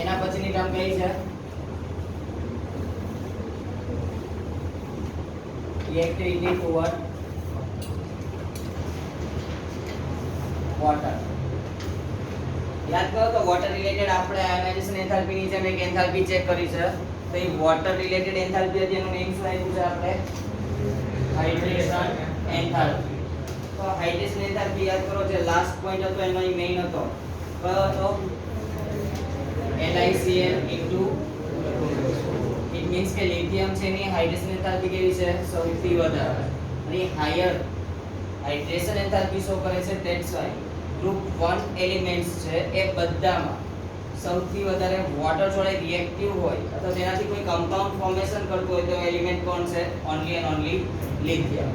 એના પછીની ટર્મ કઈ છે? reactivity toward water. યાદ કરો તો વોટર રિલેટેડ આપણે આયોનાઇઝેશન એન્થાલ્પી ની જેમ એક એન્થાલ્પી ચેક કરી છે. તો એ વોટર રિલેટેડ એન્થાલ્પી હતી, એનું નેમ શું આપ્યું છે આપણે? Hydration enthalpy. તો હાઇડ્રેશન એન્થાલ્પી યાદ કરો, જે લાસ્ટ પોઈન્ટ હતો એનો મેઈન હતો. કયો હતો? LiCl ઇન્ટુ, ઇટ મીન્સ કે લિથિયમ છે ની હાઇડ્રેશન એન્થાલ્પી કેવી છે? સૌથી વધારે. અને હાયર હાઇડ્રેશન એન્થાલ્પી શો કરે છે. ધેટ્સ વાય ગ્રુપ 1 એલિમેન્ટ્સ છે એ બધામાં સૌથી વધારે વોટર જોડે રિએક્ટિવ હોય અથવા તેનાથી કોઈ કમ્પાઉન્ડ ફોર્મેશન કરતું હોય તો એલિમેન્ટ કોણ છે? Only and only lithium.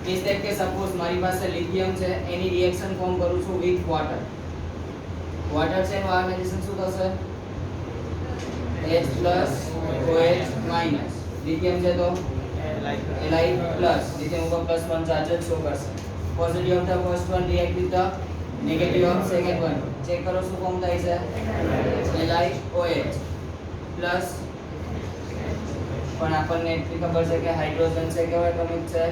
Means that કે સપોઝ મારી પાસે લિથિયમ છે, એની રિએક્શન ફોર્મ કરું છું વિથ વોટર. વોટર છે એનું આયોનાઇઝેશન શું થશે? H plus OH minus. Lithium છે તો Li plus. લિથિયમ ઉપર પ્લસ 1 ચાર્જ જ શો કરશે. Positive of the first one react with the negative of second one. Check કરો શું ફોર્મ થાય છે? LiOH પ્લસ, પણ આપણને એટલી ખબર છે કે હાઇડ્રોજન છે કેવો એટોમિક છે?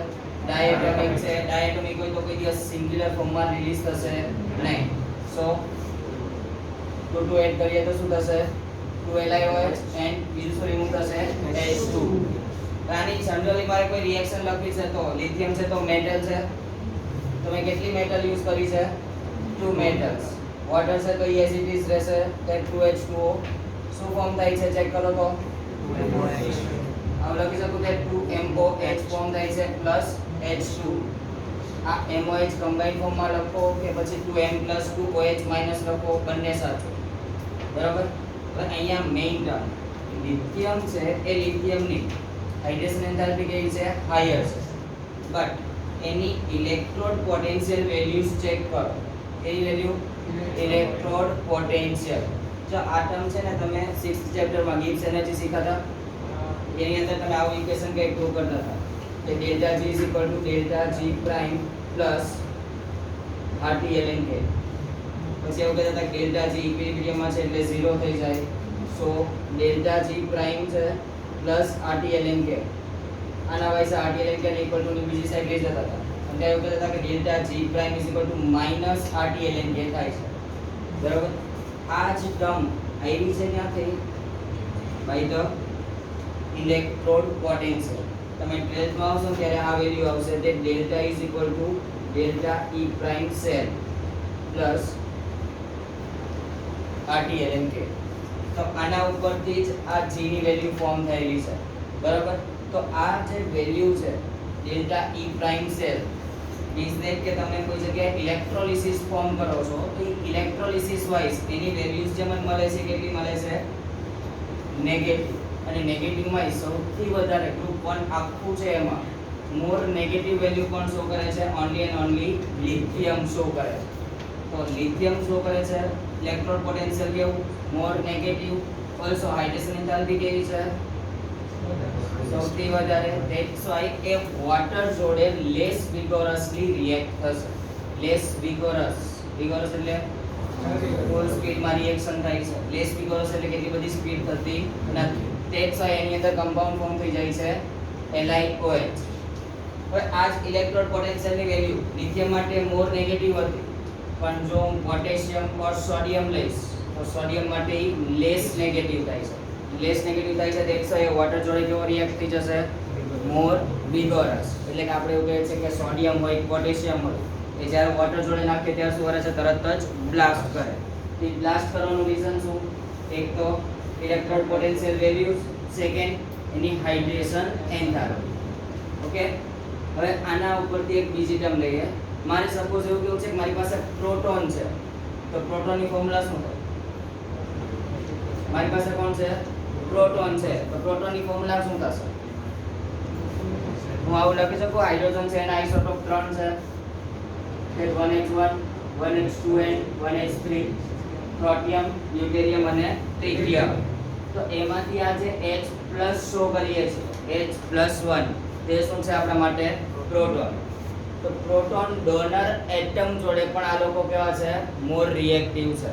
ડાયએટોમિક છે. ડાયએટોમિક હોય તો કોઈ દિવસ સિંગ્યુલર ફોર્મમાં રિલીઝ થશે નહીં. સો 2 2 એડ કરીએ તો શું થશે? 2 LiOH એન્ડ બીજું શું રિમૂવ થશે? H2. આની જનરલી મારે કોઈ રિએક્શન લખવી છે તો લિથિયમ છે તો મેટલ છે. તમે કેટલી મેટલ યુઝ કરી છે? 2 મેટલ્સ. વોટર છે તો એઝ ઇટ ઇઝ રહેશે, that 2H2O. શું ફોર્મ થાય છે ચેક કરો તો? આમ લખી શકું કે 2MOH ફોર્મ થાય છે પ્લસ H2. આ MOH કમ્બાઈન ફોર્મમાં લખો કે પછી 2M પ્લસ 2OH માઇનસ લખો, બંને સાચું. બરાબર. હવે અહીંયા મેઈન ટર્મ લિથિયમ છે એ લિથિયમની હાઇડ્રેશન એન્થાલ્પી કેવી છે? હાયર છે. But any electrode potential values check કરો. કેવી વેલ્યુ? Electrode potential. જો આ ટર્મ છે ને તમે 6th ચેપ્ટરમાં ગિબ્સ એનર્જી શીખાતા, એની અંદર તમે આવું ઇક્વેશન કે પ્રૂવ કરતા હતા કે delta G = delta G prime plus RT ln K. પછી એવું કહેતા હતા ડેલ્ટા G ઇક્વિલિબ્રિયમમાં છે એટલે 0 થઈ જાય. સો ડેલ્ટા G પ્રાઇમ છે પ્લસ RT ln K. આના વાઇસ RT ln K ને ઇક્વલ ટુ ની બીજી સાઈડ લઈ જતા હતા. અને એવું કહેતા હતા કે delta G prime = minus RT ln K થાય છે. બરાબર. આ જ ટર્મ આવી છે ક્યાંથી? By the electrode potential. તમે 12th માં આવશો ત્યારે આ વેલ્યુ આવશે તે delta is equal to delta E prime cell plus RT ln K. તો આના ઉપરથી જ આ G ની વેલ્યુ ફોર્મ થયેલી છે. બરાબર. તો આ જે વેલ્યુ છે delta E prime cell means that કે તમે કોઈ જગ્યાએ ઇલેક્ટ્રોલિસિસ ફોર્મ કરો છો તો ઇલેક્ટ્રોલિસિસ વાઇઝ એની વેલ્યુઝ જે મને મળે છે કેટલી મળે છે? નેગેટિવ. અને નેગેટિવમાં સૌથી વધારે ગ્રુપ 1 આખું છે એમાં મોર નેગેટિવ વેલ્યુ પણ શો કરે છે? Only and only lithium show કરે છે. તો લિથિયમ શો કરે છે ઇલેક્ટ્રોડ પોટેન્શિયલ કેવું? મોર નેગેટિવ. ઓલસો હાઇડ્રેશન એન્થાલ્પી કેવી છે? સૌથી વધારે. ધેટ્સ વાય એ વોટર જોડે લેસ વિગોરસલી રિએક્ટ થશે. લેસ વિગોરસ. વિગોરસ એટલે ફૂલ સ્પીડમાં રિએક્શન થાય છે. લેસ વિગોરસ એટલે કેટલી બધી સ્પીડ થતી નથી. ધેટ્સ વાય એની અંદર કમ્પાઉન્ડ ફોર્મ થઈ જાય છે LiOH. હવે આ જ ઇલેક્ટ્રોડ પોટેન્શિયલની વેલ્યુ લિથિયમ માટે મોર નેગેટિવ હતી, પણ જો હું પોટેશિયમ ઓર સોડિયમ લઈશ તો સોડિયમ માટે લેસ નેગેટિવ થાય છે. લેસ નેગેટિવ થાય છે ધેટ્સ વાય વોટર જોડે કેવો રિએક્ટ થઈ જશે? મોર વિગોરસ. એટલે કે આપણે એવું કહે છે કે સોડિયમ હોય પોટેશિયમ હોય એ જ્યારે વોટર જોડે નાખે ત્યારે શું કરે છે? તરત જ બ્લાસ્ટ કરે. તે બ્લાસ્ટ કરવાનું રીઝન શું? એક તો ઇલેક્ટ્રોડ પોટેન્શિયલ વેલ્યુઝ, સેકન્ડ એની હાઇડ્રેશન એન્થાલ્પી. ઓકે. હવે આના ઉપરથી એક બીજી ટર્મ લઈએ. મારે સપોઝ એવું કેવું છે કે મારી પાસે પ્રોટોન છે તો પ્રોટોનની ફોર્મ્યુલા શું થાય? મારી પાસે કોણ છે? પ્રોટોન છે. તો પ્રોટોનની ફોર્મ્યુલા શું થશે? હું આવું લખી શકું હાઇડ્રોજન છે એના આઇસોટોપ 3 છે, કે 1H1 1H2 and 1H3. Protium, deuterium અને ટ્રિટિયમ. તો એમાંથી આ જે H+ શો કરીએ છીએ H+1 તે શું છે આપણા માટે? પ્રોટોન. તો પ્રોટોન ડોનર એટમ જોડે પણ આ લોકો કેવા છે? મોર રિએક્ટિવ છે.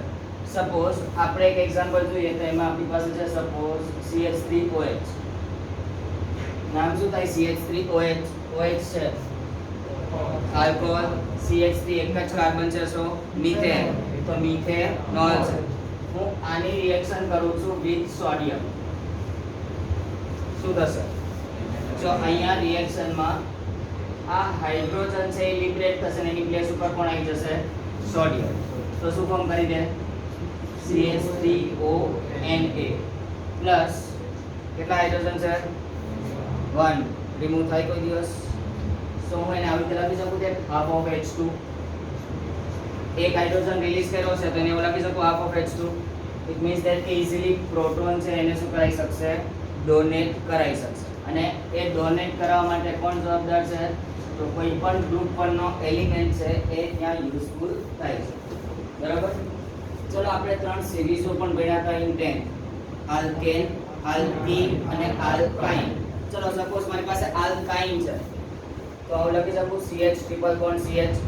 સપોઝ આપણે એક એક્ઝામ્પલ જોઈએ તો એમાં આપણી પાસે છે સપોઝ CH3OH. નામ શું થાય? CH3OH. OH છે આલ્કોહોલ, CH3 એક જ કાર્બન છે, સો મિથેન. તો મિથેનોલ છે. હું આની રિએક્શન કરું છું વિથ સોડિયમ. શું થશે? જો અહીંયા રિએક્શનમાં આ હાઇડ્રોજન છે એ લિબરેટ થશે ને એની પ્લેસ ઉપર કોણ આવી જશે? સોડિયમ. તો શું ફોર્મ કરી દે? CH3ONA પ્લસ કેટલા હાઇડ્રોજન છે? 1 રિમૂવ થાય કોઈ દિવસ. સો હું એને આવી રીતે લખી શકું કે હાફ ઓફ H2. એક હાઇડ્રોજન રિલીઝ કર્યો છે તો એને એવું લખી શકું half of H2. It means that કે ઇઝીલી પ્રોટોન છે એને શું કરાવી શકશે? ડોનેટ કરાવી શકશે. અને એ ડોનેટ કરવા માટે કોણ જવાબદાર છે? તો કોઈ પણ ગ્રુપ પરનો એલિમેન્ટ છે એ ત્યાં યુઝફુલ થાય છે. બરાબર? ચલો આપણે 3 સિરીઝો પણ ભણ્યા હતા ઇન 10. આલ્કેન, આલ્કીન અને આલ્કાઇન. ચલો સપોઝ મારી પાસે આલ્કાઇન છે તો હું લખી શકું CH triple bond CH.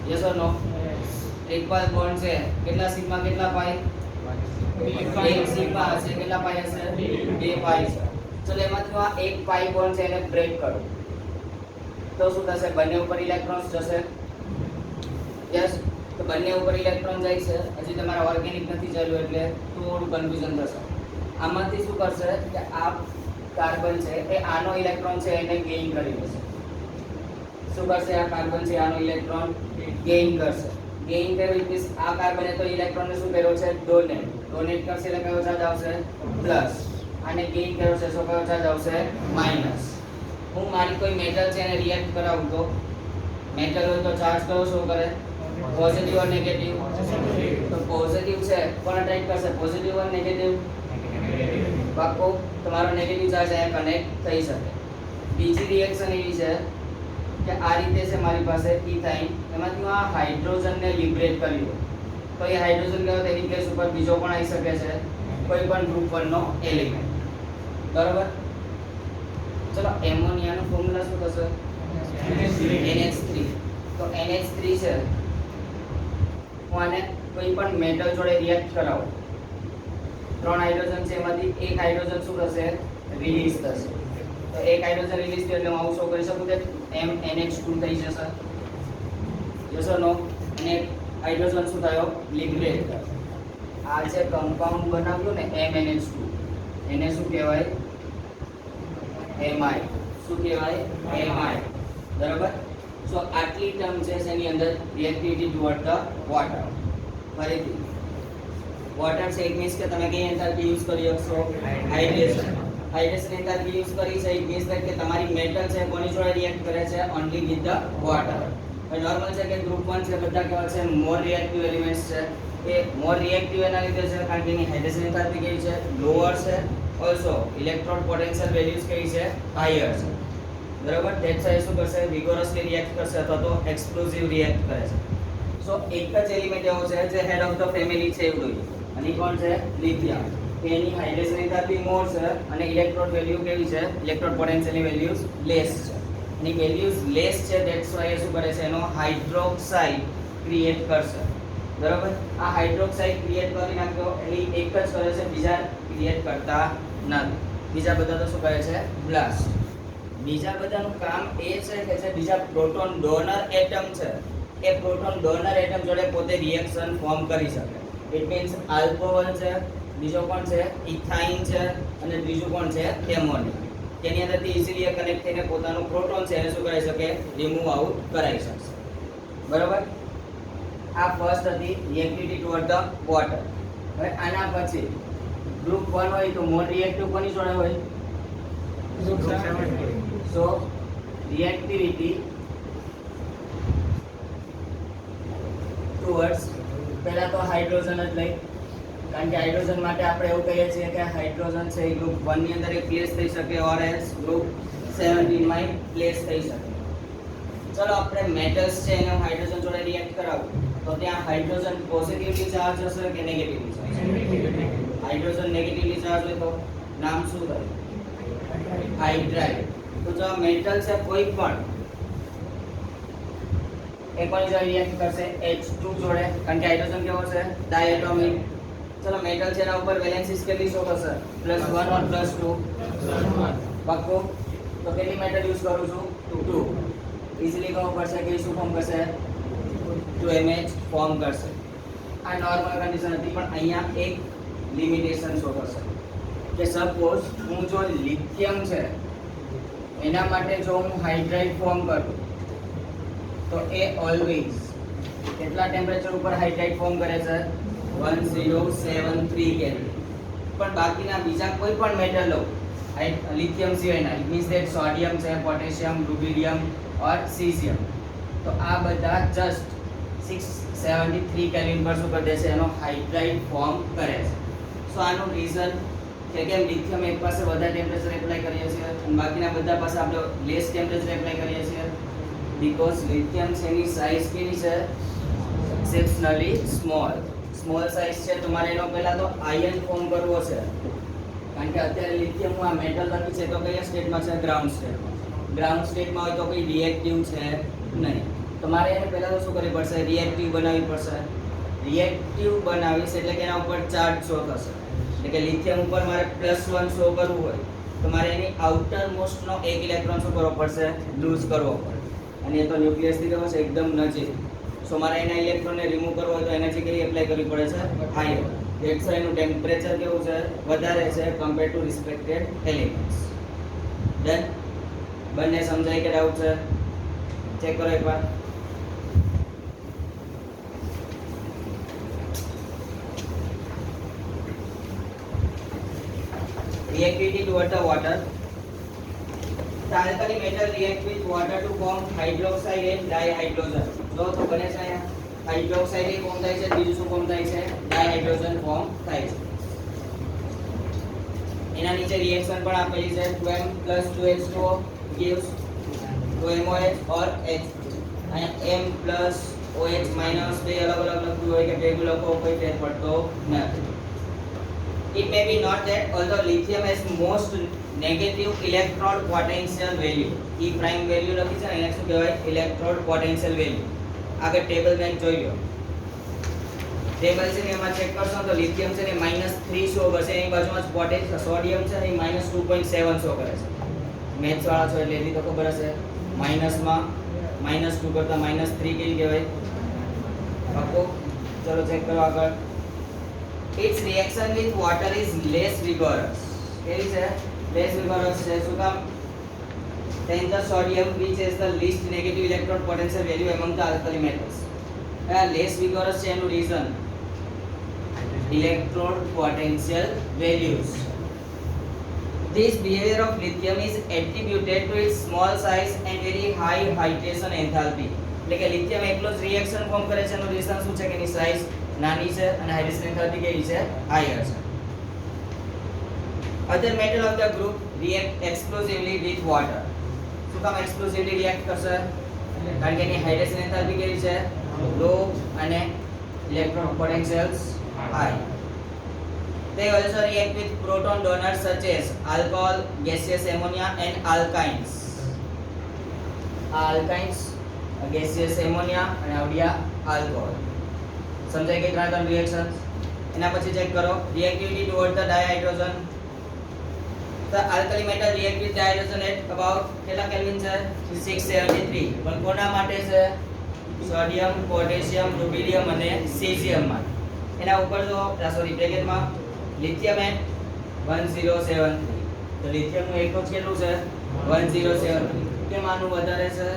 Yes or no? Triple bond છે કેટલા સિગ્મા કેટલા પાઈ? 1 સિગ્મા હશે. કેટલા પાઈ હશે? 2 પાઈ છે. ચલો એમાંથી આ એક પાઈ બોન્ડ છે એને બ્રેક કરો તો શું થશે? બંને ઉપર ઇલેક્ટ્રોન્સ જશે. યસ. તો બંને ઉપર ઇલેક્ટ્રોન જાય છે. હજી તમારા ઓર્ગેનિક નથી ચાલ્યું એટલે થોડું કન્ફ્યુઝન થશે. આમાંથી શું કરશે કે આ કાર્બન છે એ આનો ઇલેક્ટ્રોન છે એને ગેઇન કરી લેશે. શું કરશે? આ કાર્બન છે આનો ઇલેક્ટ્રોન ગેઇન કરશે. ગેઇન કરે મીન્સ આ કાર્બને તો ઇલેક્ટ્રોનને શું કર્યો છે? ડોનેટ. ડોનેટ કરશે એટલે કયો ચાર્જ આવશે? પ્લસ. આને ગેઇન કર્યો છે તો કયો ચાર્જ આવશે? માઈનસ. હું મારી કોઈ મેટલ છે એને રિએક્ટ કરાવું તો મેટલ હોય તો ચાર્જ કયો શો કરે? પોઝિટિવ ઓર નેગેટિવ? તો પોઝિટિવ છે કોણ અટ્રેક્ટ કરશે? પોઝિટિવ ઓર નેગેટિવ? પાકો. તમારો નેગેટિવ ચાર્જ અહીંયા કનેક્ટ થઈ શકે. બીજી રિએક્શન એવી છે કે આ રીતે છે મારી પાસે ઇથાઇન. એમાંથી હું આ હાઇડ્રોજનને લિબરેટ કરી દઉં તો એ હાઇડ્રોજન કયો તેની પ્લેસ ઉપર બીજો પણ આવી શકે છે કોઈ પણ ગ્રુપ પરનો એલિમેન્ટ. બરાબર? ચલો એમોનિયાનું ફોર્મ્યુલા શું થશે? NH3. તો NH3 છે હું આને કોઈ પણ મેટલ જોડે રિએક્ટ કરાવું. 3 હાઇડ્રોજન છે એમાંથી એક હાઇડ્રોજન શું થશે? રિલીઝ થશે. તો એક હાઇડ્રોજન રિલીઝ થયો એટલે હું આવું શો કરી શકું કે MnH2 થઈ જશે. યસ ઓર નો? અને હાઇડ્રોજન શું થયો? લિબરેટ. આ જે કમ્પાઉન્ડ બનાવ્યું ને MnH2 એને શું કહેવાય? એમાઇડ. શું કહેવાય? એમાઇડ. બરાબર? સો આટલી ટર્મ છે એની અંદર રિએક્ટિવિટી ટુવર્ડ ધ વોટર. ફરીથી વોટર છે ઇટ મીન્સ કે તમે કઈ એન્થાલ્પી યુઝ કરી શકશો? હાઇડ્રેશન. હાઇડ્રેશન એન્થાલ્પી યુઝ કરી છે ઇટ મીન્સ કે તમારી મેટલ છે કોની જોડે રિએક્ટ કરે છે? Only with the water. હવે નોર્મલ છે કે ગ્રુપ 1 છે બધા કેવા છે? મોર રિએક્ટિવ એલિમેન્ટ્સ છે. એ મોર રિએક્ટિવ એના લીધે છે કારણ કે એની હાઇડ્રેશન એન્થાલ્પી કેવી છે? લોઅર છે. ઓલસો ઇલેક્ટ્રોન પોટેન્શિયલ વેલ્યુઝ કેવી છે? હાયર છે. બરાબર? ધેટ્સ વાય શું કરશે? વિગોરસલી રિએક્ટ કરશે અથવા તો એક્સપ્લોઝિવ રિએક્ટ કરે છે. સો એક જ એલિમેન્ટ એવો છે જે હેડ ઓફ ધ ફેમિલી છે એવું જોઈએ. અને કોણ છે? લિથિયમ. એની હાઇડ્રેશન એન્થાલ્પી મોર છે અને ઇલેક્ટ્રોન વેલ્યુ કેવી છે? ઇલેક્ટ્રોન પોટેન્શિયલની વેલ્યુઝ લેસ છે. એની વેલ્યુઝ લેસ છે ધેટ્સ વાય શું કરે છે? એનો હાઇડ્રોક્સાઇડ ક્રિએટ કરશે. બરાબર? આ હાઇડ્રોક્સાઇડ ક્રિએટ કરી નાખ્યો એટલે એક જ કરે છે બીજા ક્રિએટ કરતા નથી. બીજા બધા તો શું કરે છે? બ્લાસ્ટ. બીજા બધાનું કામ એ છે કે જે બીજા પ્રોટોન ડોનર એટમ છે એ પ્રોટોન ડોનર એટમ જોડે પોતે રિએક્શન ફોર્મ કરી શકે. ઇટ મીન્સ આલ્કોહોલ છે, બીજો કોણ છે? ઇથાઇન છે અને ત્રીજું કોણ છે? એમોનિયા. તેની અંદરથી ઇઝીલી કનેક્ટ થઈને પોતાનું પ્રોટોન છે એને શું કરાવી શકે? રિમૂવ આઉટ કરાવી શકશે. બરાબર? આ ફર્સ્ટ હતી રિએક્ટિવિટી ટુવર્ડ ધ વોટર. હવે આના પછી ગ્રુપ 1 હોય તો મોર રિએક્ટિવ કોની જોડે હોય? સો રિએક્ટિવિટી ટુવર્ડ્સ પહેલા તો હાઇડ્રોજન જ લઈ કારણ કે હાઇડ્રોજન માટે આપણે એવું કહીએ છીએ કે હાઇડ્રોજન છે એ ગ્રુપ 1 ની અંદર એક પ્લેસ થઈ શકે ઓર એલ્સ ગ્રુપ 17 માં પ્લેસ થઈ શકે. ચલો આપણે મેટલ્સ છે એને હું હાઇડ્રોજન જોડે રિએક્ટ કરાવું તો ત્યાં હાઇડ્રોજન પોઝિટિવલી ચાર્જ હશે કે negatively charge? Hydrogen negatively charge હોય તો નામ શું થાય? હાઇડ્રાઇડ. તો જો મેટલ છે કોઈ પણ એક કોની જોડે રિએક્ટ કરશે H2 જોડે, કારણ કે હાઇડ્રોજન કેવો છે ડાયએટોમિક. ચલો મેટલ છે એના ઉપર વેલેન્સી કેટલી શો થશે +1 और +2 પાક્કો. તો કેટલી મેટલ યુઝ કરું છું 2. ઈઝીલી ખબર પડશે કે શું ફોર્મ કરશે 2MH ફોર્મ કરશે. આ નોર્મલ કન્ડિશન હતી, પણ અહીંયા એક લિમિટેશન શો થશે કે સપોઝ હું જો લિથિયમ છે એના માટે જો હું હાઇડ્રાઇડ ફોર્મ કરું તો એ ઓલવેઝ કેટલા ટેમ્પરેચર ઉપર હાઇડ્રાઇડ ફોર્મ કરે છે 1073 કેલ્વિન. પણ બાકીના બીજા કોઈ પણ મેટલ લો લિથિયમ સિવાયના, ઇટ મીન્સ ધેટ સોડિયમ છે, પોટેશિયમ, રૂબિડિયમ ઓર સીઝિયમ, તો આ બધા જસ્ટ 673 કેલ્વિન પર શું કરી દેશે એનો હાઇડ્રાઇડ ફોર્મ કરે છે. સો આનું રીઝન કે કેમ લિથિયમ એક પાસે વધારે ટેમ્પરેચર એપ્લાય કરીએ છીએ અને બાકીના બધા પાસે આપણે લેસ ટેમ્પરેચર એપ્લાય કરીએ છીએ, બીકોઝ લિથિયમ છે એની સાઇઝ કેવી છે એક્સેપ્શનલી સ્મોલ સાઇઝ છે. તમારે એનો પહેલા તો આયન ફોર્મ કરવો છે, કારણ કે અત્યારે લિથિયમ આ મેટલ લખી છે તો કયા સ્ટેટમાં છે ગ્રાઉન્ડ સ્ટેટમાં. ગ્રાઉન્ડ સ્ટેટમાં હોય તો કોઈ રિએક્ટિવ છે નહીં. તમારે એને પહેલા તો શું કરવી પડશે રિએક્ટિવ બનાવવી પડશે. રિએક્ટિવ બનાવીશ એટલે કે એના ઉપર ચાર્જ શો થશે, એટલે કે લિથિયમ ઉપર મારે +1 શો કરવું હોય તો મારે એની આઉટર મોસ્ટનો એક ઇલેક્ટ્રોન શું કરવો પડશે લૂઝ કરવો પડે, અને એ તો ન્યુક્લિયસથી કેવો છે એકદમ નજીક. સો મારે એના ઇલેક્ટ્રોનને રિમૂવ કરવો હોય તો એનર્જી કેવી એપ્લાય કરવી પડે છે હાયર. ધેટ્સ વાય એનું ટેમ્પરેચર કેવું છે વધારે છે compare to respected elements. Done? બંને સમજાય કે ડાઉટ છે? ચેક કરો એકવાર. Reactivity towards the water. The alkali metal react with water to form hydroxide and dihydrogen. જો તો બને છે અહીંયા હાઇડ્રોક્સાઇડ એ ફોર્મ થાય છે, બીજું શું ફોર્મ થાય છે ડાયહાઇડ્રોજન ફોર્મ થાય છે. એના નીચે રિએક્શન પણ આપેલી છે 2m + 2h2o gives 2MOH or H. અહીંયા m + OH - બે અલગ અલગ લખ્યું હોય કે ભેગું લખો કોઈ ફેર પડતો નથી. It may be not that although lithium has most negative electrode potential value, E prime value લખી છે એને શું કહેવાય electrode potential value. આગળ ટેબલ બેંક જોઈ લો. ટેબલ છે ને એમાં ચેક કરશો તો લિથિયમ છે ને -3 શો કરશે, એની બાજુમાં પોટેશિયમ સોડિયમ છે ને -2.7 શો કરે છે. મેથ્સ વાળા છો એટલે એની તો ખબર હશે માઈનસમાં -2 કરતા -3 કેવી કહેવાય પાકો. ચલો ચેક કરો આગળ. Its reaction with water is less vigorous. કેવી છે less vigorous છે શું કામ? Then the sodium which has the least negative electron potential value among the alkali metals. Less vigorous છે એનું reason electron potential values. This behavior of lithium is attributed to its small size and very high hydration enthalpy. એટલે કે lithium એકલો જ reaction form કરે છે એનું reason શું છે કે એની સાઇઝ નાની છે અને હાઇડ્રેશન એન્થાલ્પી કેવી છે હાયર છે. Other metal of the group react explosively with water. શું કામ એક્સપ્લોસિવલી રિએક્ટ કરશે? કારણ કે એની હાઇડ્રેશન એન્થાલ્પી કેવી છે લો અને electron potentials high. They also react with proton donors such as alcohol, gaseous ammonia and alkynes. Alkynes, gaseous ammonia અને આવડિયા alcohol. સમજાય કે ત્રણ રિએક્શન્સ. એના પછી ચેક કરો reactivity toward the dihydrogen. The alkali metal react with dihydrogen at about કેટલા kelvin છે 673. પણ કોના માટે છે? સોડિયમ, પોટેશિયમ, રૂબિડિયમ અને સીઝિયમ માટે. એના ઉપર જો સોરી બ્રેકેટમાં લિથિયમ એટ 1073. તો લિથિયમ નું એકમ કેટલું છે 1073. કેમ આનું વધારે છે?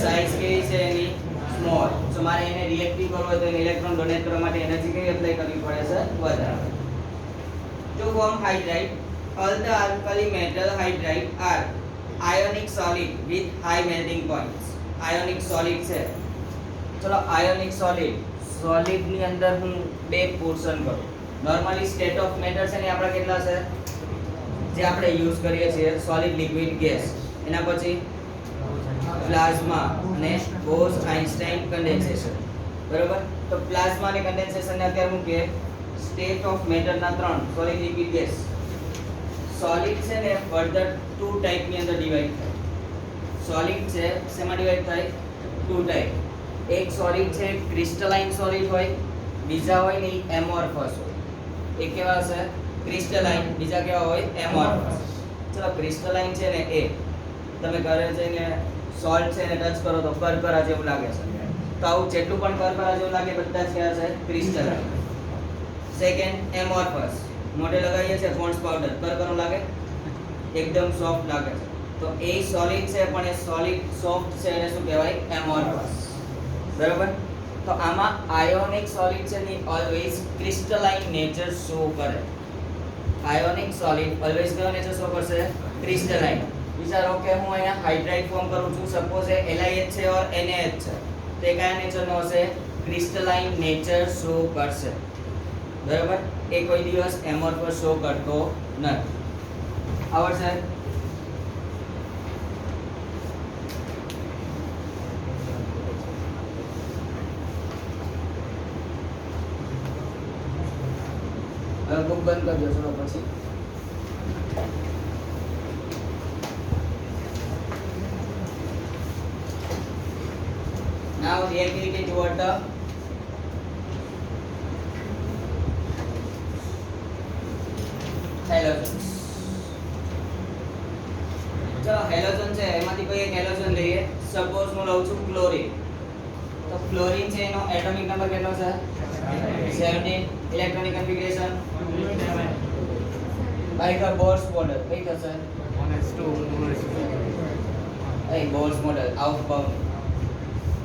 સાઇઝ કેવી છે એની સ્મોલ. સો મારે એને રિએક્ટિવ કરવો હોય તો એને ઇલેક્ટ્રોન ડોનેટ કરવા માટે એનર્જી કેવી એપ્લાય કરવી પડે છે વધારે. To form hydride, all the alkali metal hydride are ionic solid with high melting points. Ionic solid છે. ચલો ionic solid ની અંદર હું બે પોર્શન કરું. નોર્મલી સ્ટેટ ઓફ મેટર છે ને આપણા કેટલા છે જે આપણે યુઝ કરીએ છીએ સોલિડ લિક્વિડ ગેસ. એના પછી પ્લાઝમા અને બોઝ-આઇન્સ્ટાઇન કન્ડેન્સેશન. બરોબર? તો પ્લાઝમા અને કન્ડેન્સેશન ને અત્યારે મૂકીએ સ્ટેટ ઓફ મેટર ના ત્રણ સોલિડ લિક્વિડ ગેસ. સોલિડ છે ને ફર્ધર ટુ ટાઈપ ની અંદર ડિવાઈડ થાય. સોલિડ છે શેમાં ડિવાઈડ થાય ટુ ટાઈપ એક સોલિડ છે ક્રિસ્ટલાઇન સોલિડ હોય બીજા હોય ને એમોર્ફસ હોય એક કેવા હશે ક્રિસ્ટલાઇન બીજા કેવા હોય એમોર્ફસ ચલો ક્રિસ્ટલાઇન છે ને એ તમે ઘરે જઈને સોલ્ટ છે ને ટચ કરો તો કરકરા જેવું લાગે છે તો આવું જેટલું પણ કરકરા જેવું લાગે બધા જ કયા છે ક્રિસ્ટલાઇન સેકન્ડ એમોર્ફસ મોઢે લગાવીએ છીએ પોન્ડ્સ પાવડર કરકરો લાગે એકદમ સોફ્ટ લાગે છે તો એ સોલિડ છે પણ એ સોલિડ સોફ્ટ છે એને શું કહેવાય એમોર્ફસ બરાબર તો આમાં આયોનિક સોલિડ છે ને ઓલવેઝ ક્રિસ્ટલાઇન નેચર શો કરે આયોનિક સોલિડ ઓલવેઝ કયો નેચર શો કરશે ક્રિસ્ટલાઇન વિચારો કે હું અહીંયા હાઇડ્રાઇડ ફોર્મ કરું છું સપોઝ એ LiH છે ઓર NaH છે તો એ કયા નેચરનો હશે ક્રિસ્ટલાઇન નેચર શો કરશે બરાબર એ કોઈ દિવસ એમોર્ફસ શો કરતો નથી આવડશે બુક બંધ કરજો ચલો પછી now reactivity toward the halogens ચલો હેલોજન છે એમાંથી કોઈ એક હેલોજન લઈએ સપોઝ હું લઉં છું ક્લોરીન તો ક્લોરીન છે એનો એટોમિક નંબર કેટલો છે 17 electronic configuration by the Bohr's model કઈ થશે 1s2 Bohr's model outbound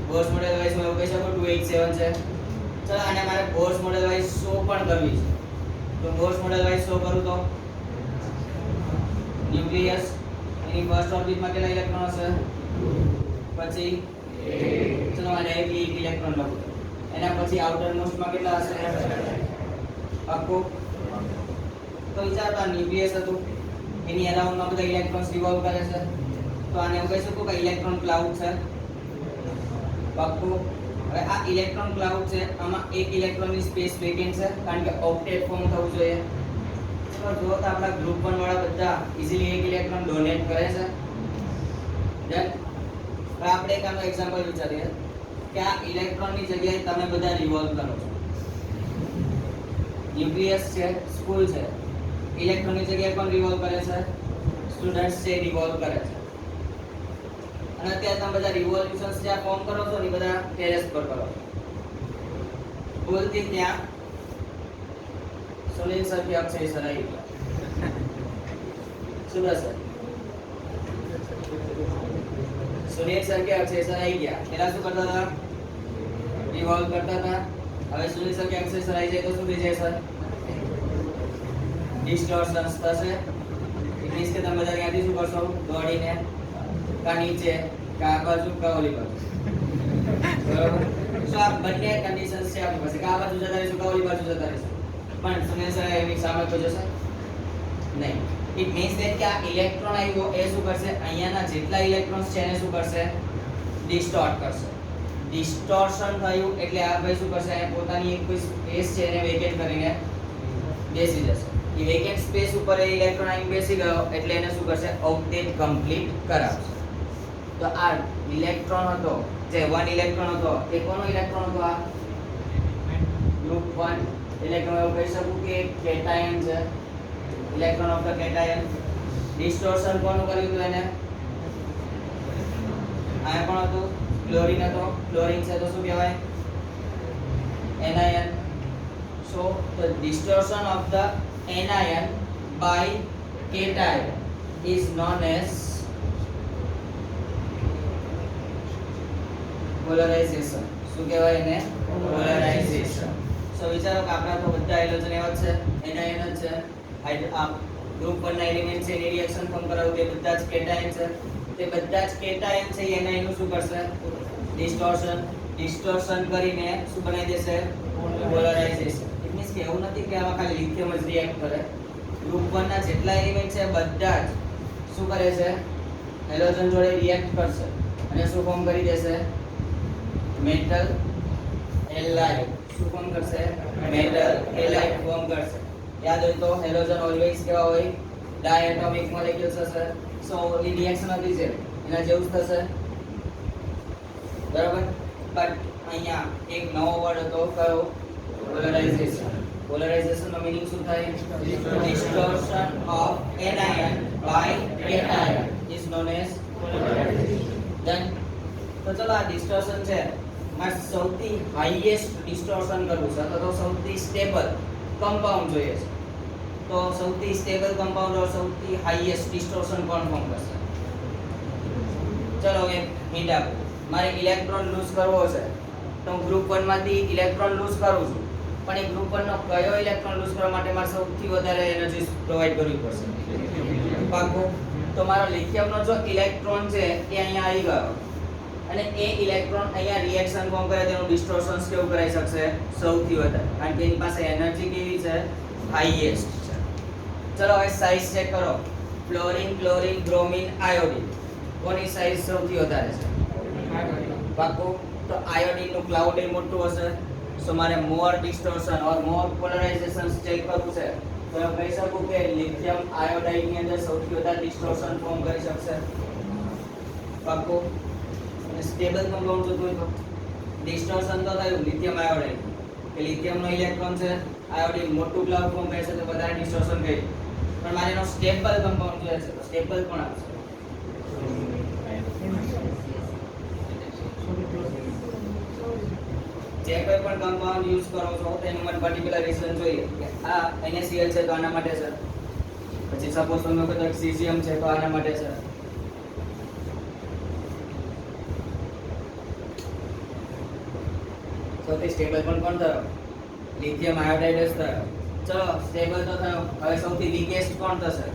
Bohr's model wise હું એવું કહી શકું 287 છે ચલો આને મારે Bohr's model વાઇઝ શો પણ કરવી છે તો Bohr's model વાઇઝ શો કરું તો ન્યુક્લિયસ એની ફર્સ્ટ ઓર્બિટમાં કેટલા ઇલેક્ટ્રોન હશે પછી ચલો આ ડાયરેક્ટલી એક ઇલેક્ટ્રોન લખું એના પછી આઉટર મોસ્ટમાં કેટલા હશે આખું તો વિચારતા ન્યુક્લિયસ હતું એની અરાઉન્ડમાં બધા ઇલેક્ટ્રોન્સ રિવોલ્વ કરે છે તો આને હું કહી શકું કે ઇલેક્ટ્રોન ક્લાઉડ છે પાક્કું હવે આ ઇલેક્ટ્રોન ક્લાઉડ છે આમાં એક ઇલેક્ટ્રોનની સ્પેસ વેકેન્ટ છે કારણ કે ઓક્ટેટ ફોર્મ થવું જોઈએ તો જો તો આપણા ગ્રુપ 1 વાળા બધા ઈઝીલી એક ઇલેક્ટ્રોન ડોનેટ કરે છે ડન હવે આપણે એક આનો એક્ઝામ્પલ વિચારીએ કે આ ઇલેક્ટ્રોનની જગ્યાએ તમે બધા રિવોલ્વ કરો છો ન્યુક્લિયસ છે સ્કૂલ છે ઇલેક્ટ્રોનની જગ્યાએ પણ રિવોલ્વ કરે છે સ્ટુડન્ટ્સ છે રિવોલ્વ કરે છે અને અત્યારે તમે બધા રિવોલ્યુશન્સ જ્યાં ફોર્મ કરો છો ને બધા ટેરેસ પર કરો બોલતી ત્યાં સુનિલ સર કે અક્ષય સર આવી ગયા શું થશે સુનિલ સર કે અક્ષય સર આવી ગયા પેલા શું કરતા હતા રિવોલ્વ કરતા હતા હવે સુનિલ સર કે અક્ષય સર આવી જાય તો શું થઈ જાય સર ડિસ્ટોર્શન્સ થશે ઇટ મીન્સ કે તમે બધા ત્યાંથી શું કરશો દોડીને કા નીચે કા આ બાજુ કા ઓલી બાજુ બરાબર સો આ બંને કન્ડિશન્સ છે આપણી પાસે કા બાજુ જતા રહીશું કા ઓલી બાજુ જતા રહીશું પણ સુનિલ સર એની સામે કોઈ જશે નહીં ઇટ મીન્સ ધેટ કે આ ઇલેક્ટ્રોન આવ્યો એ શું કરશે અહીંયાના જેટલા ઇલેક્ટ્રોન્સ છે એને શું કરશે ડિસ્ટોર્ટ કરશે ડિસ્ટોર્શન થયું એટલે આ ભાઈ શું કરશે અહીંયા પોતાની એક કોઈ સ્પેસ છે એને વેકેન્ટ કરીને બેસી જશે એ વેકેન્ટ સ્પેસ ઉપર એ ઇલેક્ટ્રોન આવીને બેસી ગયો એટલે એને શું કરશે ઓક્ટેટ કમ્પ્લીટ કરાવશે તો આ ઇલેક્ટ્રોન હતો જે 1 ઇલેક્ટ્રોન હતો એ કોનો ઇલેક્ટ્રોન હતો આ ગ્રુપ 1 ઇલેક્ટ્રોન એવું કહી શકું કે કેટાયન છે electron of the cation distortion કોનું કર્યું હતું એને આ પણ હતું ક્લોરીન હતો ક્લોરીન છે તો શું કહેવાય anion so the distortion of the anion by cation is known as polarization શું કહેવાય એને polarization so વિચારો કે આપણા તો બધા હાઇડ્રોજન એવા છે એનાયન જ છે આ ગ્રુપ 1 ના એલિમેન્ટ છે એની રિએક્શન ફોર્મ કરાવું તે બધા જ કેટાયન છે તે બધા જ કેટાયન છે એને એનું શું કરશે ડિસ્ટોર્શન કરીને શું બનાવી દેશે પોલરાઇઝેશન ઇટ મીન્સ કે એવું નથી કે આમાં ખાલી લિથિયમ જ રિએક્ટ કરે ગ્રુપ 1 ના જેટલા એલિમેન્ટ છે બધા જ શું કરે છે હેલોજન જોડે રિએક્ટ કરશે અને શું ફોર્મ કરી દેશે મેટલ હેલાઇડ શું ફોર્મ કરશે મેટલ હેલાઇડ ફોર્મ કરશે યાદ હોય તો હેલોજન ઓલવેઝ કેવા હોય ડાયએટોમિક મોલેક્યુલ્સ હશે સો ઓલી રિએક્શન હતી છે એના જેવું જ થશે બરાબર. બટ અહીંયા એક નવો વર્ડ હતો કયો? પોલરાઇઝેશન. પોલરાઇઝેશન નો મીનિંગ શું થાય? Distortion of anion by cation is known as polarization. Then તો ચલો આ ડિસ્ટોર્શન છે માં સૌથી હાઈએસ્ટ ડિસ્ટોર્શન કરવું છે તો સૌથી સ્ટેબલ કમ્પાઉન્ડ જોઈએ છે. તો સૌથી સ્ટેબલ કમ્પાઉન્ડ ઓર સૌથી હાઈએસ્ટ ડિસ્ટોર્શન કોણ ફોર્મ કરશે? ચલો એક હિન્ટ આપો. મારે ઇલેક્ટ્રોન લૂઝ કરવો છે તો હું ગ્રુપ 1 માંથી ઇલેક્ટ્રોન લૂઝ કરું છું, પણ એ ગ્રુપ 1 નો કયો ઇલેક્ટ્રોન લૂઝ કરવા માટે મારે સૌથી વધારે એનર્જી પ્રોવાઈડ કરવી પડશે? પાક્કું. તો મારો લિથિયમનો જો ઇલેક્ટ્રોન છે એ અહીંયા આવી ગયો અને એ ઇલેક્ટ્રોન અહીંયા રિએક્શન ફોર્મ કરે તેનું ડિસ્ટોર્શન કેવું કરાઈ શકશે? સૌથી વધારે, કારણ કે એની પાસે એનર્જી કેવી છે? હાઈએસ્ટ છે. ચલો હવે સાઈઝ ચેક કરો. ફ્લોરિન, ક્લોરીન, બ્રોમિન, આયોડિન, કોની સાઈઝ સૌથી વધારે છે? પાક્કું. તો આયોડિન નું ક્લાઉડ એ મોટું હશે, સો મારે મોર ડિસ્ટોર્શન ઓર મોર પોલરાઇઝેશન ચેક કરવું છે તો હું કહી શકું કે લિથિયમ આયોડાઇડ ની અંદર સૌથી વધારે ડિસ્ટોર્શન ફોર્મ કરી શકશે. પાક્કું. અને સ્ટેબલ કમ્પાઉન્ડ જોતું હોય તો ડિસ્ટોર્શન તો થયું લિથિયમ આયોડાઇડ કે લિથિયમ નો ઇલેક્ટ્રોન છે, આયોડિન મોટું ક્લાઉડ ફોર્મ કરે છે તો વધારે ડિસ્ટોર્શન કરે. પણ મારે એનો સ્ટેબલ કમ્પાઉન્ડ જોઈએ છે તો સ્ટેબલ કોણ આવશે? જે કોઈ પણ કમ્પાઉન્ડ યુઝ કરો છો તેનું મને પર્ટિક્યુલર રીઝન જોઈએ કે આ NaCl છે તો આના માટે છે, પછી સપોઝ તમે કહો તો cesium છે તો આના માટે છે. સૌથી સ્ટેબલ પણ કોણ થયો? લિથિયમ આયોડાઇડ જ થયો. ચલો સ્ટેબલ તો થયો, હવે સૌથી વીકેસ્ટ કોણ થશે?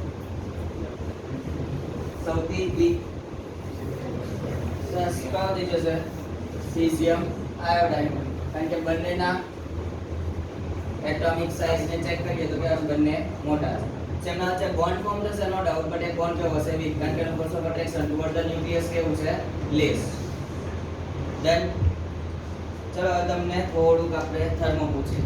સૌથી વીક કયો થઈ જશે? cesium iodide. કારણ કે બંનેના એટોમિક સાઇઝ ને ચેક કરીએ તો કે બંને મોટા છે. જેમના વચ્ચે બોન્ડ ફોર્મ થશે નો ડાઉટ, બટ એ બોન્ડ કેવો હશે? વીક, કારણ કે એનું force of attraction toward the nucleus કેવું છે? લેસ. ધેન ચલો હવે તમને થોડુંક આપણે થર્મો પૂછીએ.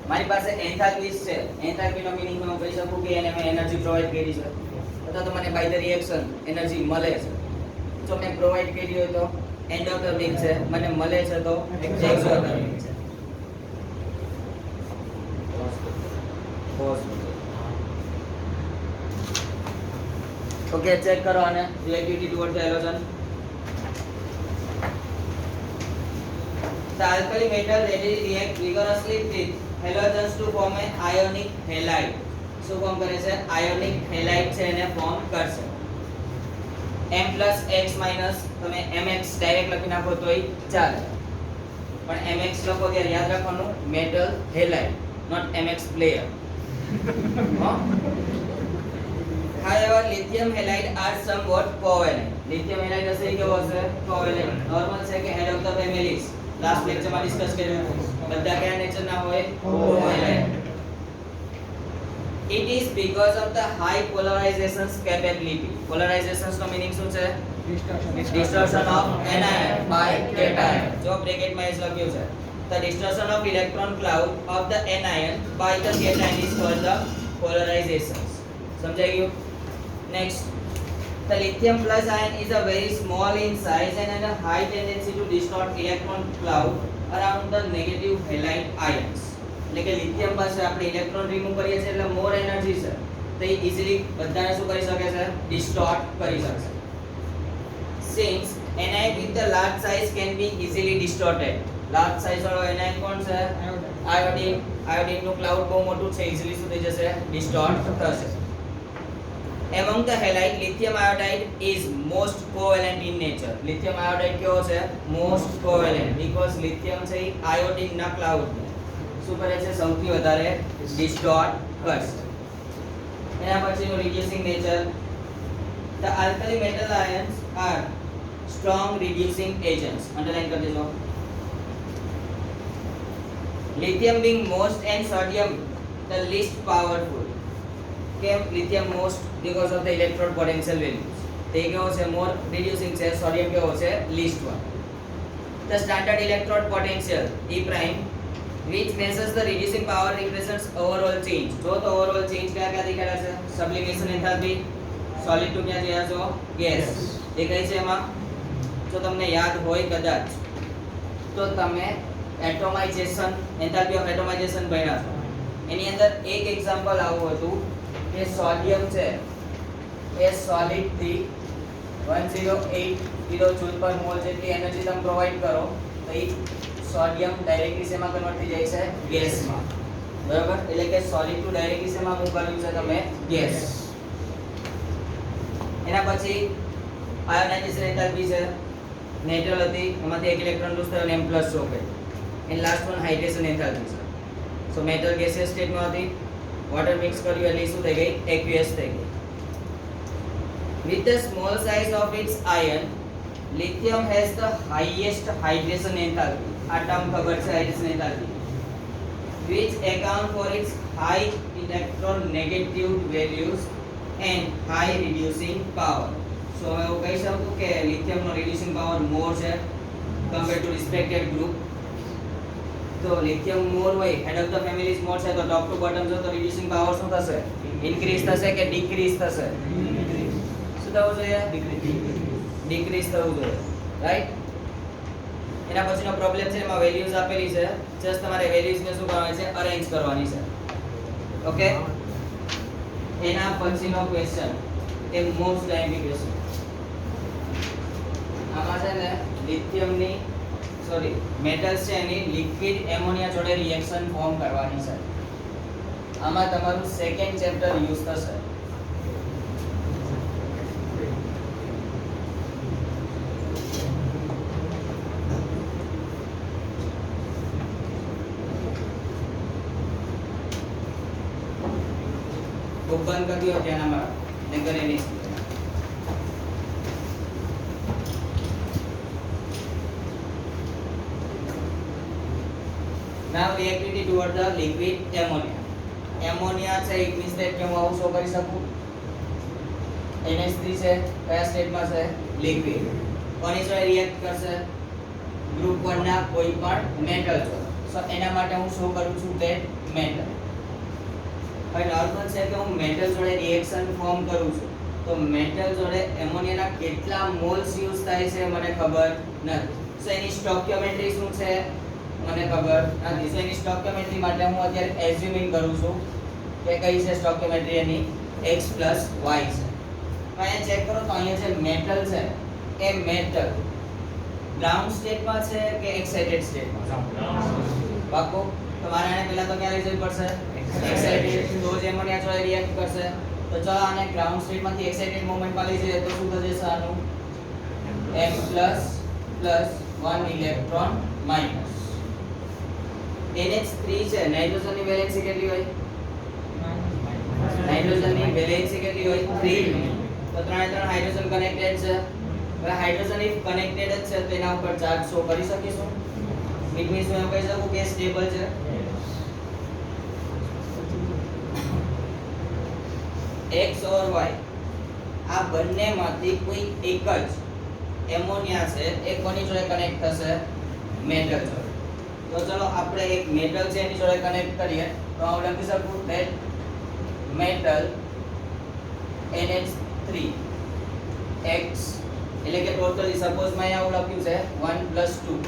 મારી પાસે એન્થાલ્પી છે. એન્થાલ્પી નો મીનિંગ હું કહી શકું કે એને મેં એનર્જી પ્રોવાઈડ કરી છે અથવા તો મને બાય ધ રિએક્શન એનર્જી મળે છે. જો મેં પ્રોવાઈડ કરી હોય તો એન્ડોથર્મિક છે, મને મળે છે તો એક્ઝોથર્મિક છે. ઓકે, ચેક કરો આને reactivity toward the halogen. The alkali metal readily react vigorously with halogens to form an ionic halide. શું ફોર્મ કરે છે? આયોનિક હેલાઇડ છે એને ફોર્મ કરશે. M plus X minus તમે MX ડાયરેક્ટ લખી નાખો તોય ચાલે, પણ MX લખો ત્યારે યાદ રાખવાનું metal halide, not MX player. However, lithium halide are somewhat covalent. lithium halide હશે કેવો હશે? covalent. નોર્મલ છે કે head of the families. Last લેક્ચરમાં ડિસ્કસ કર્યું બધા કયા નેચર ના હોય? covalent. It is because of the high polarization capability. Polarizations no meaning શું છે? Distortion of anion by cation. જો બ્રેકેટ માં એ લખ્યું છે the distortion of electron cloud of the anion by the cation is called the polarization. સમજાઈ ગયું? Next, the lithium plus ion is a very small in size and has a high tendency to distort electron cloud around the negative halide ions. એટલે કે lithium પાસે આપણે electron remove કરીએ છીએ એટલે મોર energy છે તો એ ઈઝીલી બધાને શું કરી શકે છે? ડિસ્ટોર્ટ કરી શકશે. Since anion with the large size can be easily distorted. Large size વાળો anion કોણ છે? આયોડિન. આયોડિન નું ક્લાઉડ બહુ મોટું છે, ઈઝીલી શું થઈ જશે? ડિસ્ટોર્ટ થશે. Among the halide, lithium iodide is most covalent in nature. lithium iodide કેવો છે? most covalent, because lithium છે આયોડિન ના ક્લાઉડ શું કરે છે? સૌથી વધારે ડિસ્ટોર્ટ કરશે. એના પછીનું reducing nature. The alkali metal ions are strong reducing agents. Underline કરી દેજો. Lithium being most and sodium the least powerful. કેમ? lithium most because of the electrode potential values. તે કેવો છે? more reducing છે. સોડિયમ કેવો છે? least one. The standard electrode potential E prime which measures the reducing power represents overall change. જો તો overall change ક્યાં દેખાડે છે? sublimation enthalpy. solid to ક્યાં ગયા છો? gas. એ કઈ છે એમાં? જો તમને યાદ હોય કદાચ તો તમે એટોમાઇઝેશન, એન્થાલ્પી ઓફ એટોમાઇઝેશન ભણ્યા છો. એની અંદર એક એક્ઝામ્પલ આવું હતું કે સોડિયમ છે એ સોલિડ થી 108 કિલોજૂલ પર મોલ જેટલી એનર્જી તમે પ્રોવાઈડ કરો તો એ સોડિયમ ડાયરેક્ટલી શેમાં કન્વર્ટ થઈ જાય છે? ગેસમાં. બરાબર? એટલે કે સોલિડ ટુ ડાયરેક્ટલી શેમાં મૂવ કર્યું છે તમે? ગેસ. એના પછી આયોનાઇઝેશન એન્થાલ્પી છે, નેટ્રલ હતી, એમાંથી એક ઇલેક્ટ્રોન લૂઝ થયો અને M+ શો કર્યું. And last one hydration enthalpy છે. સો મેટલ ગેસિયસ સ્ટેટમાં હતી, વોટર મિક્સ કર્યું એટલે શું થઈ ગઈ? એક્યુએસ થઈ ગઈ. With the small size of its ion, lithium has the highest hydration enthalpy. આ ટર્મ ખબર છે hydration enthalpy, which account for its high electronegative values and high reducing power. So હવે હું કહી શકું કે lithium નો reducing power more છે compared to respected group. તો lithium more હોય, head of the family is more છે, તો top to bottom જો તો reducing power શું થશે? increase થશે કે decrease થશે? શું થવું જોઈએ? decrease થવું જોઈએ, રાઈટ? એના પછીનો પ્રોબ્લેમ છે એમાં વેલ્યુઝ આપેલી છે, જસ્ટ તમારે વેલ્યુઝ ને શું કરવાની છે? અરેન્જ કરવાની છે. ઓકે, એના પછીનો ક્વેશ્ચન એ મોસ્ટ ડાયનેમિક ક્વેશ્ચન. આમાં છે ને લિથિયમની મેટલ્સ છે એની લિક્વિડ એમોનિયા જોડે રિએક્શન ફોર્મ કરવાની છે. આમાં તમારું સેકન્ડ ચેપ્ટર યુઝ થશે. બુક બંધ કરી દો ધ્યાન અમારા ને કરે નહીં. Now reactivity toward the liquid ammonia. Ammonia છે it means that કે હું આવું શો કરી શકું. NH3 છે કયા સ્ટેટમાં છે? લિક્વિડ. કોની જોડે રિએક્ટ કરશે? ગ્રુપ 1 ના કોઈ પણ મેટલ જોડે. સો એના માટે હું શો કરું છું તે મેટલ. હવે નોર્મલ છે કે હું મેટલ જોડે રિએક્શન ફોર્મ કરું છું તો મેટલ જોડે એમોનિયાના કેટલા મોલ્સ યુઝ થાય છે મને ખબર નથી. સો એની સ્ટોઇકિયોમેટ્રી શું છે મને ખબર નથી. સો એની સ્ટોઇકિયોમેટ્રી માટે હું અત્યારે એઝ્યુમિંગ કરું છું કે કઈ છે સ્ટોઇકિયોમેટ્રી એની? x + y છે. તો અહીંયા ચેક કરો તો અહીંયા જે મેટલ છે એ મેટલ ગ્રાઉન્ડ સ્ટેટમાં છે કે એક્સાઇટેડ સ્ટેટમાં? પાક્કું? તો મારે આને પહેલા તો ક્યાં લઈ જવી પડશે? એક્સાઇટેડ. તો જ એમોનિયા જોડે રિએક્ટ કરશે. તો ચાલો આને ગ્રાઉન્ડ સ્ટેટમાંથી એક્સાઇટેડ મોમેન્ટમાં લઈ જઈએ તો શું થશે આનું? M+ + 1 electron minus. NH3 છે, નાઇટ્રોજનની વેલેન્સી કેટલી હોય? નાઇટ્રોજનની વેલેન્સી કેટલી હોય? 3. તો ત્રણે ત્રણ હાઇડ્રોજન કનેક્ટેડ છે. હવે હાઇડ્રોજન ઇફ કનેક્ટેડ જ છે તો એના ઉપર ચાર્જ શો કરી શકીશું. ઇટ મીન્સ હું એમ કહી શકું કે સ્ટેબલ છે. x और y આ બંનેમાંથી કોઈ એક જ એમોનિયા છે એ કોની જોડે કનેક્ટ થશે? મેટલ જોડે. તો ચલો આપણે એક મેટલ છે એની જોડે કનેક્ટ કરીએ તો હું લખી શકું that metal NH3 x એટલે કે ટોટલી સપોઝ મેં અહીંયા લખ્યું છે 1 + 2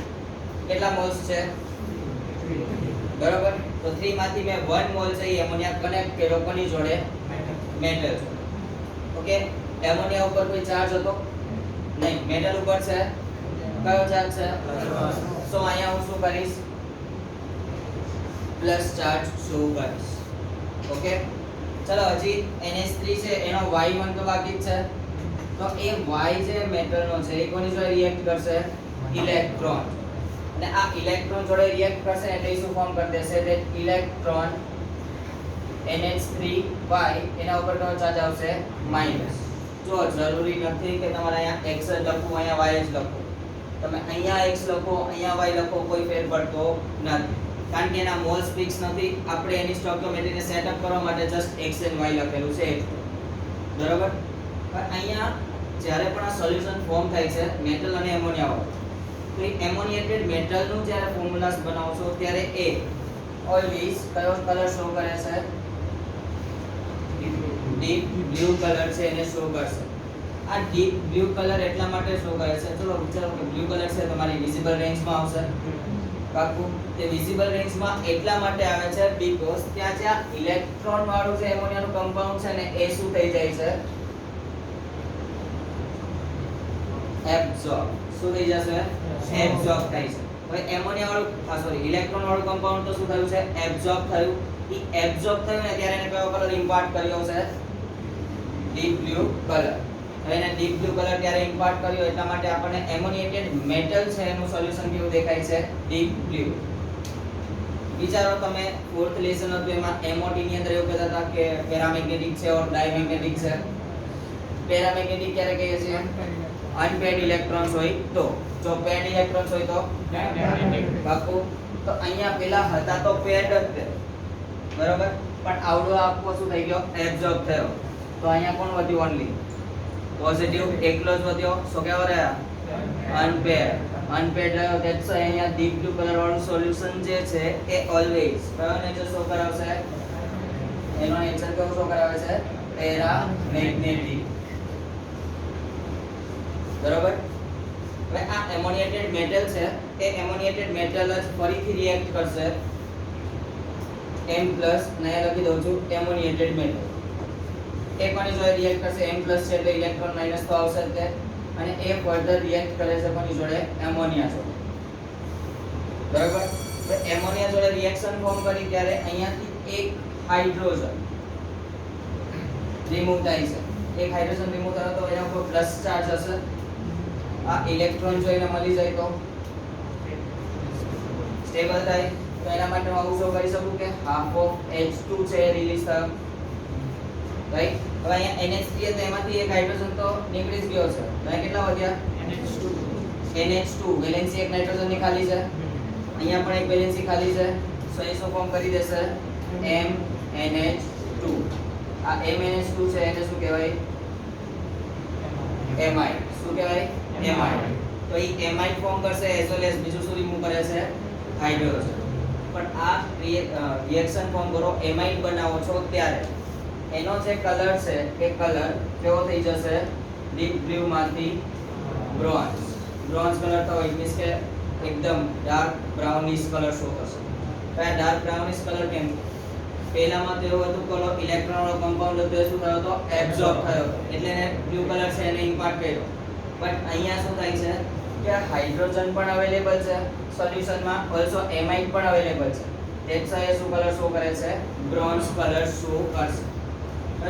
કેટલા મોલ્સ છે? બરાબર? તો 3 માંથી મેં 1 મોલ છે એ એમોનિયા કનેક્ટ કર્યો કોની જોડે? મેટલ જોડે. ઓકે, એમોનિયા ઉપર કોઈ ચાર્જ હતો નહીં, મેટલ ઉપર છે. કયો ચાર્જ છે? સો અહીંયા હું શું કરીશ? પ્લસ ચાર્જ શો કરીશ. ઓકે, ચલો હજી NH3 છે એનો y1 તો બાકી જ છે. તો એ y જે મેટલનો છે એ કોની જોડે રિએક્ટ કરશે? ઇલેક્ટ્રોન. અને આ ઇલેક્ટ્રોન જોડે રિએક્ટ કરશે એટલે શું ફોર્મ કરી દેશે? તે ઇલેક્ટ્રોન NH3y એના ઉપર કયો ચાર્જ આવશે? માઈનસ. જો જરૂરી નથી કે તમારે અહીંયા x જ લખવું, અહીંયા y જ લખવું. તમે અહીંયા x લખો, અહીંયા y લખો, કોઈ ફેર પડતો નથી. કારણ કે એના મોલ્સ ફિક્સ નથી. આપણે એની સ્ટોઇકિયોમેટ્રીને સેટઅપ કરવા માટે જસ્ટ x and y લખેલું છે. બરાબર? પણ અહીંયા જ્યારે પણ આ સોલ્યુશન ફોર્મ થાય છે મેટલ અને એમોનિયા હોય તો એ એમોનિએટેડ મેટલનું જ્યારે ફોર્મ્યુલાસ બનાવશો ત્યારે એ ઓલવેઝ કયો કલર શો કરે છે? ડીપ બ્લુ કલર છે એને શો કરશે. આ ડીપ બ્લુ કલર એટલા માટે શો કરે છે, ચલો વિચારો કે બ્લુ કલર છે તમારી વિઝિબલ રેન્જમાં આવશે, પાકું તે વિઝિબલ રેન્જમાં એટલા માટે આવે છે બીકોઝ ત્યાં જ્યાં ઇલેક્ટ્રોન વાળું જે એમોનિયાનું કમ્પાઉન્ડ છે ને એ શું થઈ જાય છે, એબ્સોર્બ. શું થઈ જશે? એબ્સોર્બ થાય છે. હવે એમોનિયા વાળું સોરી ઇલેક્ટ્રોન વાળું કમ્પાઉન્ડ તો શું થયું છે? એબ્સોર્બ થયું. ઈ એબ્સોર્બ થયું ને ત્યારે એને કયો કલર ઇમ્પાર્ટ કર્યો છે? Deep blue colour. હવે એને ડીપ બ્લુ કલર ત્યારે ઇમ્પાર્ટ કર્યો એટલા માટે આપણને એમોનિએટેડ મેટલ છે એનું સોલ્યુશન કેવું દેખાય છે? Deep blue. વિચારો તમે ફોર્થ લેસન હતું એમાં એમઓટી ની અંદર એવું કહેતા હતા કે પેરામેગ્નેટિક છે ઓર ડાયમેગ્નેટિક છે. પેરામેગ્નેટિક ક્યારે કહીએ છીએ? અનપેડ ઇલેક્ટ્રોન્સ હોય તો. જો પેડ ઇલેક્ટ્રોન્સ હોય તો પાકું. તો અહીંયા પેલા હતા તો પેડ જ તે, બરાબર, પણ આવડો આખો શું થઈ ગયો? એબ્સોર્બ થયો. તો અહીંયા કોણ વધ્યું? ઓન્લી પોઝિટિવ એકલો જ વધ્યો. શું કેવો રહ્યા? અનપેડ. અનપેડ રહ્યો. ધેટ્સ વાય અહીંયા ડીપ બ્લુ કલર વાળું સોલ્યુશન જે છે એ ઓલવેઝ કયો નેચર શો કરાવશે? એનો નેચર કેવો શો કરાવે છે? પેરામેગ્નેટિક. બરાબર. હવે આ એમોનિએટેડ મેટલ છે એ એમોનિએટેડ મેટલ જ ફરીથી રિએક્ટ કરશે M+ ને લખી દઉં છું એમોનિએટેડ મેટલ. એ કોની જોડે રિએક્ટ કરશે? M+ છે એટલે ઇલેક્ટ્રોન માઈનસ તો આવશે જ તે, અને એ ફર્ધર રિએક્ટ કરે છે કોની જોડે? એમોનિયા જોડે. બરાબર. તો એમોનિયા જોડે રિએક્શન ફોર્મ કરી ત્યારે અહીંયાથી એક હાઇડ્રોજન રિમૂવ થાય છે. એક હાઇડ્રોજન રિમૂવ થયો તો એના ઉપર પ્લસ ચાર્જ હશે. આ ઇલેક્ટ્રોન જોઈને મળી જાય તો સ્ટેબલ થાય. તો એના માટે હું આવું શું કરી શકું કે હાફ ઓફ H2 છે રિલીઝ થયો, રાઈટ. હવે અહીંયા NH3 તો એમાંથી એક હાઇડ્રોજન તો નીકળી જ ગયો છે. અહીંયા કેટલા વધ્યા? NH2. વેલેન્સી એક નાઇટ્રોજન ની ખાલી છે, અહીંયા પણ એક વેલેન્સી ખાલી છે. સો એ શું ફોર્મ કરી દેશે? MnH2. આ MnH2 છે એને શું કહેવાય? એમાઇડ. શું કહેવાય? એમાઇડ. તો એ એમાઇડ ફોર્મ કરશે એઝ વેલ એઝ બીજું શું રિમૂવ કરે છે? હાઇડ્રોજન. પણ આ રિએક્શન ફોર્મ કરો, એમાઇડ બનાવો છો ત્યારે એનો જે કલર છે એ કલર કેવો થઈ જશે? ડીપ બ્લુ માંથી બ્રોન્ઝ. બ્રોન્ઝ કલર તો ઇટ મીન્સ કે એકદમ ડાર્ક બ્રાઉનિશ કલર શો થશે. તો આ ડાર્ક બ્રાઉનિશ કલર કેમ? પહેલામાં તો એવું હતું કે ઇલેક્ટ્રોન વાળો કમ્પાઉન્ડ હતો એ શું થયો હતો? એબ્સોર્બ થયો હતો, એટલે એને બ્લુ કલર છે એને ઇમ્પાર્ટ કર્યો. બટ અહીંયા શું થાય છે કે હાઇડ્રોજન પણ અવેલેબલ છે સોલ્યુશનમાં, ઓલસો એમાઇડ પણ અવેલેબલ છે. ધેટ્સ વાય શું કલર શો કરે છે? બ્રોન્ઝ કલર શો કરશે.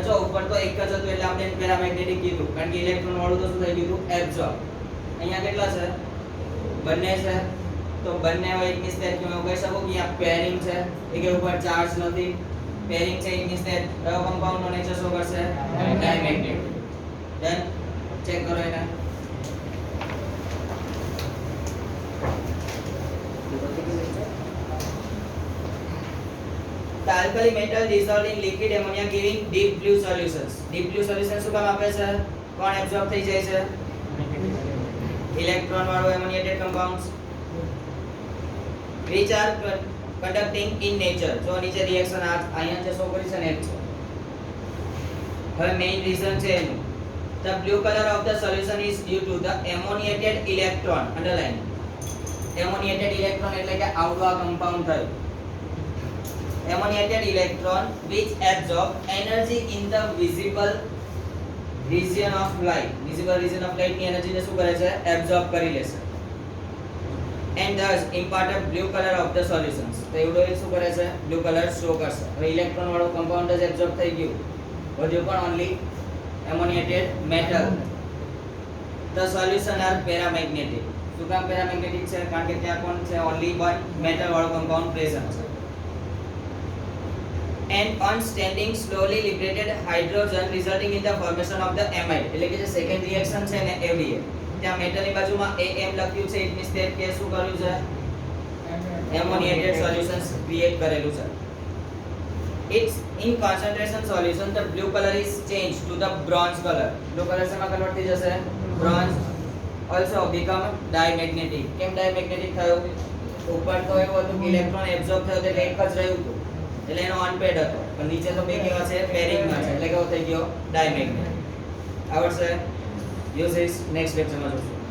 જો ઉપર તો એક જ હતું એટલે આપણે પેરામેગ્નેટિક કીધું, કારણ કે ઇલેક્ટ્રોન વાળું તો શું થઈ ગયું? એબ્સોર્બ. અહીંયા કેટલા છે? બંને છે. તો બંને હોય ઇટ મીન્સ ધેટ કે હું કહી શકું કે આ પેરિંગ છે, એ કે ઉપર ચાર્જ નથી. પેરિંગ છે ઇટ મીન્સ ધેટ કયો કમ્પાઉન્ડ નો નેચર શો કરશે? ડાયમેગ્નેટિક. ધેન ચેક કરો એને. The alkali metal dissolved in liquid ammonia giving deep blue solutions. Deep blue solution શું કામ આપે છે? કોણ એબ્સોર્બ થઈ જાય છે? ઇલેક્ટ્રોન વાળું એમોનિએટેડ compounds which are conducting in nature. જો નીચે રિએક્શન અહીંયા જે શો કરી છે ને એ છે. હવે મેઇન રીઝન છે એનું. The blue color of the solution is due to the ammoniated electron. Underline. Ammoniated electron એટલે કે આવડો આ કમ્પાઉન્ડ થયું. Ammoniated electron which absorb energy in the visible region of light. Visible region of light ની energy ને શું કરે છે? એબ્સોર્બ કરી લેશે. And thus imparted blue color of the solutions. તો એવડો એ શું કરે છે? બ્લુ કલર શો કરશે. હવે ઇલેક્ટ્રોન વાળું કમ્પાઉન્ડ જ એબ્સોર્બ થઈ ગયું, વધ્યું પણ only ammoniated metal. The solution are paramagnetic. શું કામ પેરામેગ્નેટિક છે? કારણ કે ત્યાં કોણ છે? ઓન્લી વન મેટલ વાળું કમ્પાઉન્ડ પ્રેઝન્ટ છે. And on standing slowly liberated hydrogen resulting in the formation of the amide. એટલે કે જે સેકન્ડ રિએક્શન છે ને એવી ત્યાં મેટલની બાજુમાં AM લખ્યું છે, ઇટ મીન્સ ધેટ કે શું કર્યું છે? એમોનિએટેડ સોલ્યુશન્સ ક્રિએટ કરેલું છે. It's in concentration solution the blue color is changed to the bronze color. Blue colour શેમાં કન્વર્ટ થઈ જશે? બ્રોન્ઝ. Also become diamagnetic. કેમ diamagnetic થયું? ઉપર તો એવું હતું કે ઇલેક્ટ્રોન એબ્સોર્બ થયો એટલે એક જ રહ્યું હતું, એટલે એનો અનપેડ હતો, પણ નીચે તો બે કેવા છે? પેરિંગમાં છે, એટલે કેવો થઈ ગયો? ડાયમેગ્નેટિક. આવડશે? યુઝ ઇસ નેક્સ્ટ લેક્ચરમાં જોશું.